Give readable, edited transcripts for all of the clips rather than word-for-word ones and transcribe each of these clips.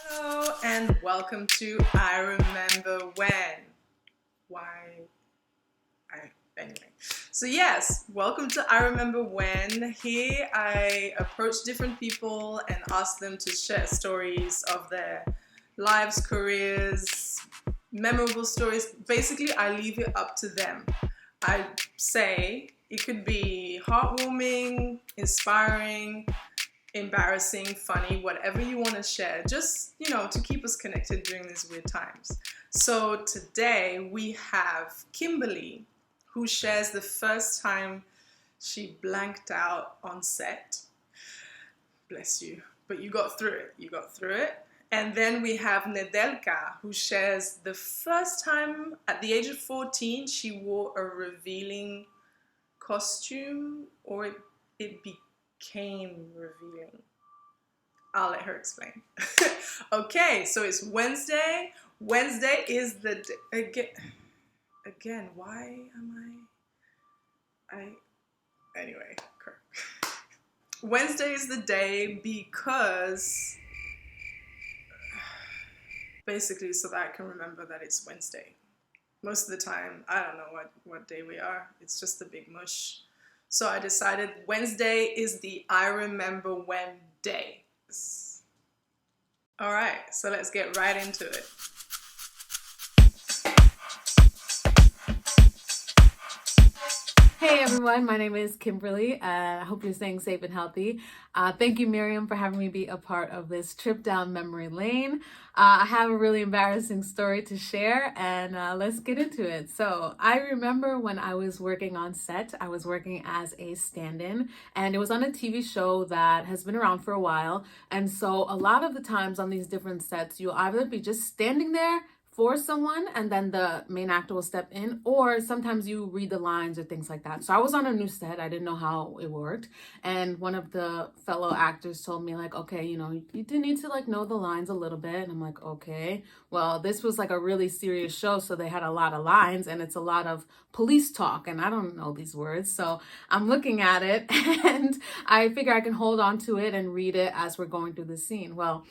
Hello and welcome to I Remember When. Anyway. So yes, welcome to I Remember When. Here I approach different people and ask them to share stories of their lives, careers, memorable stories. Basically, I leave it up to them. I say it could be heartwarming, inspiring, embarrassing, funny, whatever you want to share, just, to keep us connected during these weird times. So today we have Kimberlee, who shares the first time she blanked out on set. Bless you. But you got through it. And then we have Nedelka, who shares the first time at the age of 14 she wore a revealing costume, or it became revealing. I'll let her explain. Okay, so it's Wednesday. Wednesday is the day. Again, why am anyway, Kirk. Wednesday is the day because basically so that I can remember that it's Wednesday. Most of the time, I don't know what day we are. It's just a big mush. So I decided Wednesday is the I Remember When day. All right, so let's get right into it. Hey everyone, my name is Kimberlee. I hope you're staying safe and healthy. Thank you, Miriam, for having me be a part of this trip down memory lane. I have a really embarrassing story to share, and let's get into it. So I remember when I was working on set, I was working as a stand-in, and it was on a TV show that has been around for a while. And so a lot of the times on these different sets, you'll either be just standing there for someone and then the main actor will step in, or sometimes you read the lines or things like that. So I was on a new set, I didn't know how it worked, and one of the fellow actors told me like, okay, you do need to like know the lines a little bit. And I'm like, okay. Well, this was like a really serious show, so they had a lot of lines and it's a lot of police talk and I don't know these words. So I'm looking at it and I figure I can hold on to it and read it as we're going through the scene. Well,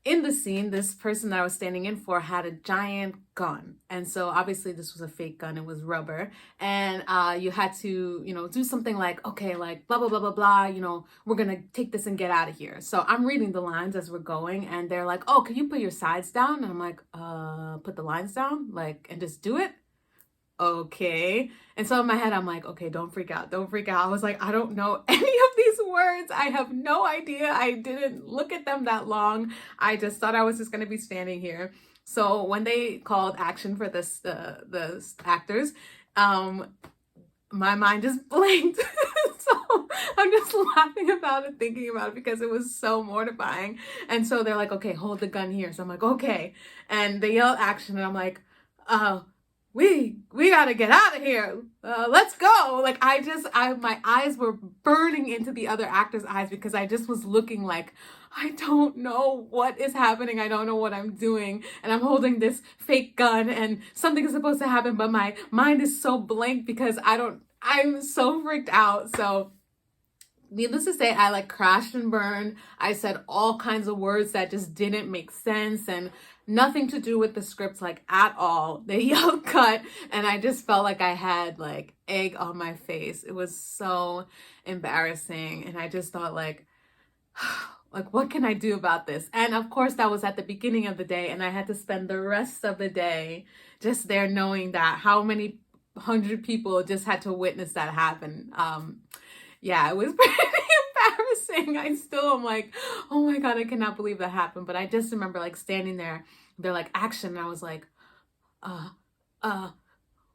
in the scene, this person that I was standing in for had a giant gun. And so obviously this was a fake gun. It was rubber. And you had to, do something like, okay, like blah, blah, blah, blah, blah, we're going to take this and get out of here. So I'm reading the lines as we're going and they're like, oh, can you put your sides down? And I'm like, put the lines down, like, and just do it. Okay. And so in my head, I'm like, okay, don't freak out. I was like, I don't know any of these words. I have no idea. I didn't look at them that long. I just thought I was just going to be standing here. So when they called action for this, the actors, my mind just blinked. So I'm just laughing about it, thinking about it because it was so mortifying. And so they're like, okay, hold the gun here. So I'm like, okay. And they yell action and I'm like, we gotta get out of here. Let's go. Like my eyes were burning into the other actor's eyes because I just was looking like, I don't know what is happening. I don't know what I'm doing. And I'm holding this fake gun and something is supposed to happen, but my mind is so blank because I'm so freaked out. So needless to say, I like crashed and burned. I said all kinds of words that just didn't make sense and nothing to do with the script, like at all. They yelled cut and I just felt like I had like egg on my face. It was so embarrassing. And I just thought like what can I do about this? And of course that was at the beginning of the day and I had to spend the rest of the day just there knowing that how many 100 people just had to witness that happen. Yeah, it was pretty embarrassing. I still am like, oh my God, I cannot believe that happened. But I just remember like standing there, they're like action. And I was like,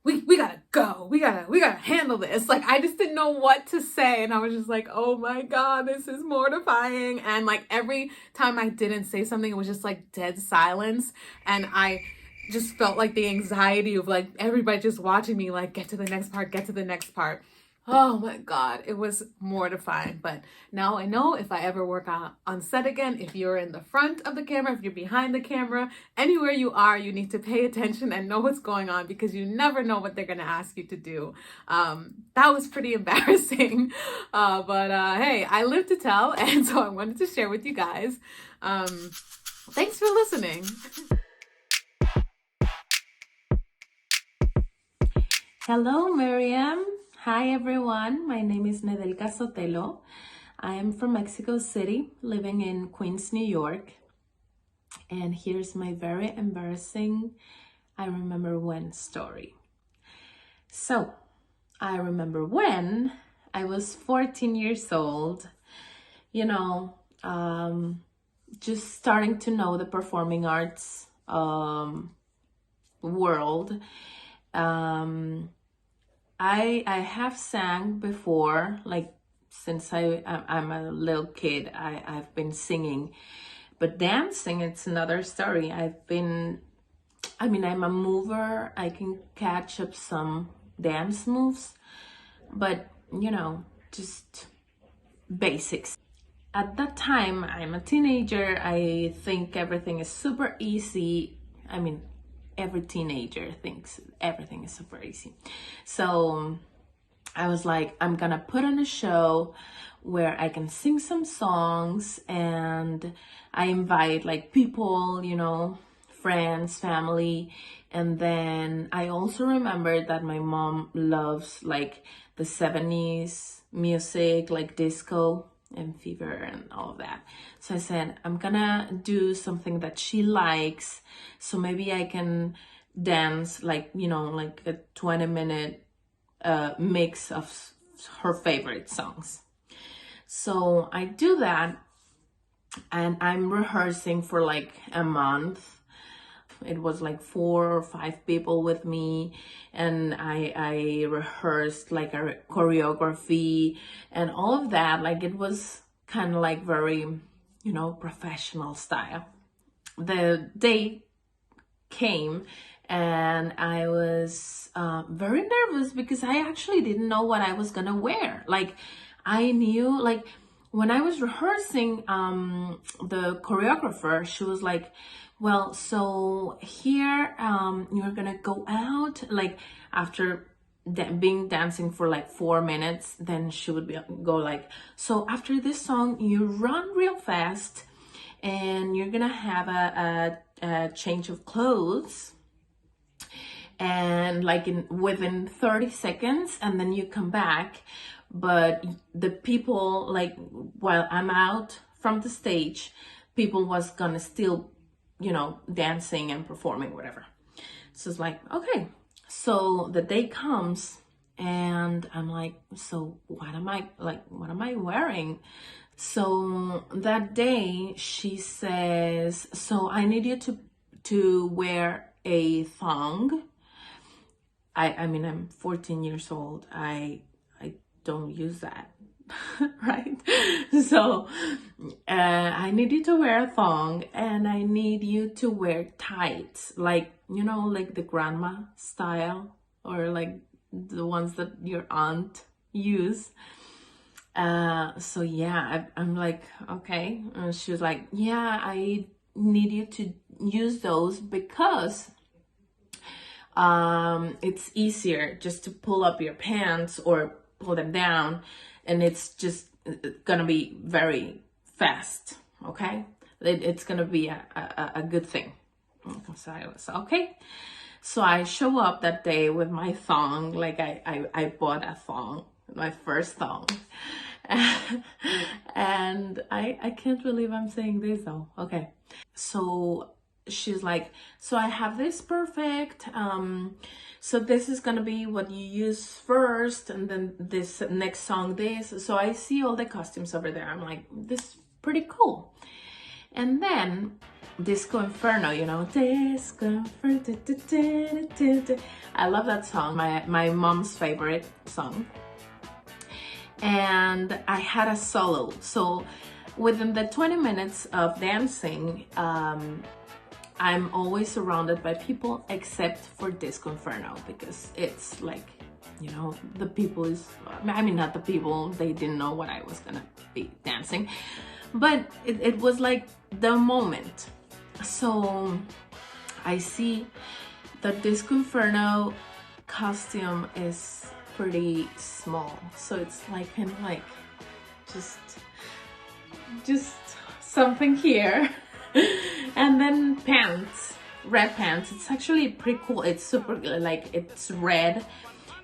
we gotta go. We gotta handle this. Like, I just didn't know what to say. And I was just like, oh my God, this is mortifying. And like every time I didn't say something, it was just like dead silence. And I just felt like the anxiety of like everybody just watching me like get to the next part. Oh my God, it was mortifying. But now I know if I ever work on set again, if you're in the front of the camera, if you're behind the camera, anywhere you are, you need to pay attention and know what's going on because you never know what they're going to ask you to do. That was pretty embarrassing. But hey, I live to tell. And so I wanted to share with you guys. Thanks for listening. Hello, Miriam. Hi, everyone. My name is Nedelka Sotelo. I am from Mexico City, living in Queens, New York. And here's my very embarrassing I remember when story. So, I remember when I was 14 years old, you know, just starting to know the performing arts world. I have sang before, like since I'm a little kid, I've been singing, but dancing, it's another story. I'm a mover. I can catch up some dance moves, but just basics. At that time, I'm a teenager. I think everything is super easy. I mean, every teenager thinks everything is super easy. So I was like, I'm gonna put on a show where I can sing some songs, and I invite like people, friends, family. And then I also remembered that my mom loves like the 70s music, like disco and fever and all of that. So I said, I'm gonna do something that she likes, so maybe I can dance like like a 20-minute mix of her favorite songs. So I do that, and I'm rehearsing for like a month. It was like 4 or 5 people with me, and I rehearsed like a choreography and all of that. Like it was kind of like very, professional style. The day came, and I was very nervous because I actually didn't know what I was gonna wear. Like I knew, like when I was rehearsing, the choreographer, she was like, well, so here you're gonna go out, like after being dancing for like 4 minutes, then she would go like, so after this song you run real fast, and you're gonna have a change of clothes, and like within 30 seconds, and then you come back. But the people, like while I'm out from the stage, people was gonna still dancing and performing, whatever. So it's like, okay. So the day comes, and I'm like, so what am I wearing? So that day she says, so I need you to wear a thong. I mean, I'm 14 years old. I don't use that. Right? So I need you to wear a thong, and I need you to wear tights, like like the grandma style, or like the ones that your aunt use. So yeah, I'm like, okay. And she was like, yeah, I need you to use those because it's easier just to pull up your pants or pull them down, and it's just gonna be very fast. Okay, it's gonna be a good thing. So I was okay. So I show up that day with my thong. Like I bought a thong, my first thong. And I can't believe I'm saying this though. Okay, so she's like, so I have this perfect, so this is gonna be what you use first, and then this next song this. So I see all the costumes over there. I'm like, this is pretty cool. And then Disco Inferno, Disco Inferno. I love that song, my mom's favorite song. And I had a solo. So within the 20 minutes of dancing, I'm always surrounded by people except for Disco Inferno, because it's like, the people is, I mean, not the people, they didn't know what I was gonna be dancing, but it was like the moment. So I see the Disco Inferno costume is pretty small, so it's like just something here. And then pants, red pants. It's actually pretty cool. It's super, like, it's red,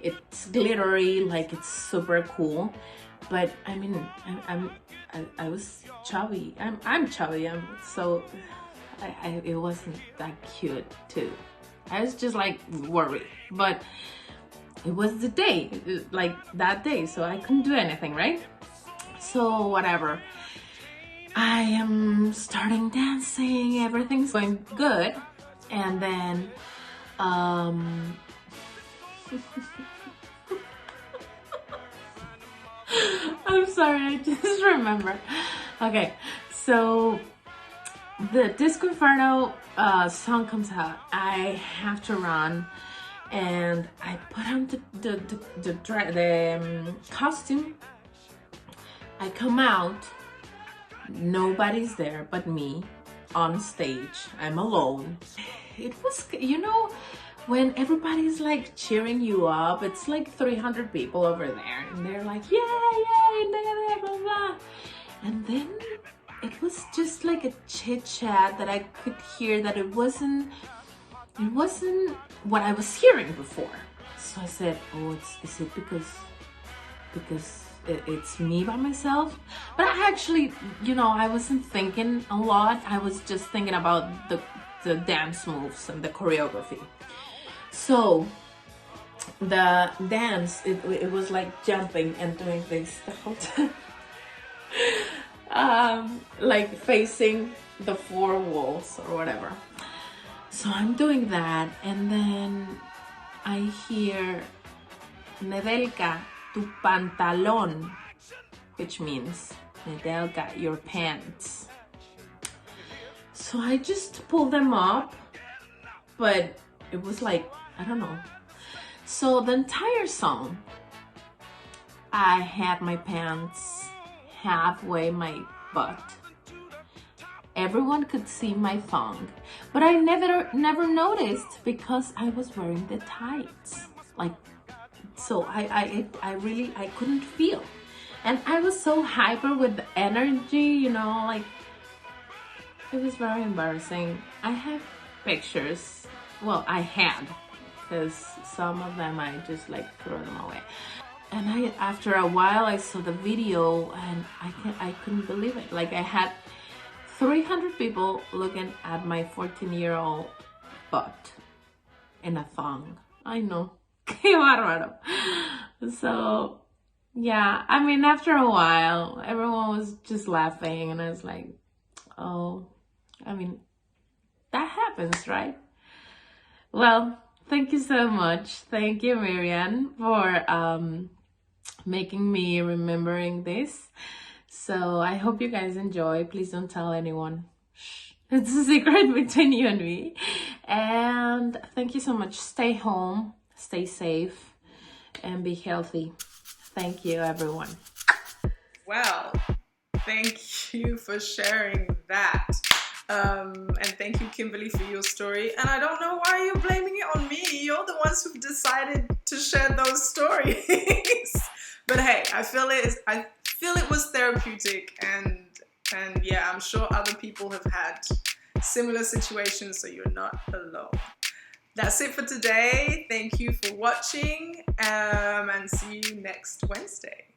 it's glittery, like it's super cool. But I mean, I was chubby. I'm chubby. So it wasn't that cute too. I was just like worried, but it was the day, like that day, so I couldn't do anything, right? So whatever. I am starting dancing, everything's going good, and then I'm sorry, I just remember. Okay, so the Disco Inferno song comes out. I have to run, and I put on the costume. I come out, nobody's there but me on stage. I'm alone. It was, you know, when everybody's like cheering you up, it's like 300 people over there, and they're like, yay, yay, blah, blah. And then it was just like a chit chat that I could hear that it wasn't what I was hearing before. So I said, oh, is it because it's me by myself? But I actually, you know, I wasn't thinking a lot. I was just thinking about the dance moves and the choreography. So the dance, it was like jumping and doing this the whole time. Like facing the four walls or whatever. So I'm doing that, and then I hear Nedelka, tu pantalón, which means Nedelka, your pants. So I just pulled them up, but it was like, I don't know. So the entire song, I had my pants halfway my butt. Everyone could see my thong, but I never noticed because I was wearing the tights. Like, so I really couldn't feel, and I was so hyper with the energy, you know, like it was very embarrassing. I have pictures. Well, I had, because some of them I just like threw them away. And after a while I saw the video, and I couldn't believe it. Like, I had 300 people looking at my 14-year-old butt in a thong. I know. Qué bárbaro. So, yeah, I mean, after a while, everyone was just laughing, and I was like, oh, I mean, that happens, right? Well, thank you so much. Thank you, Miriam, for making me remembering this. So I hope you guys enjoy. Please don't tell anyone. Shh. It's a secret between you and me. And thank you so much. Stay home, stay safe, and be healthy. Thank you, everyone. Well, thank you for sharing that. And thank you, Kimberlee, for your story. And I don't know why you're blaming it on me. You're the ones who've decided to share those stories. But hey, I feel it was therapeutic, and yeah, I'm sure other people have had similar situations, so you're not alone. That's it for today. Thank you for watching, and see you next Wednesday.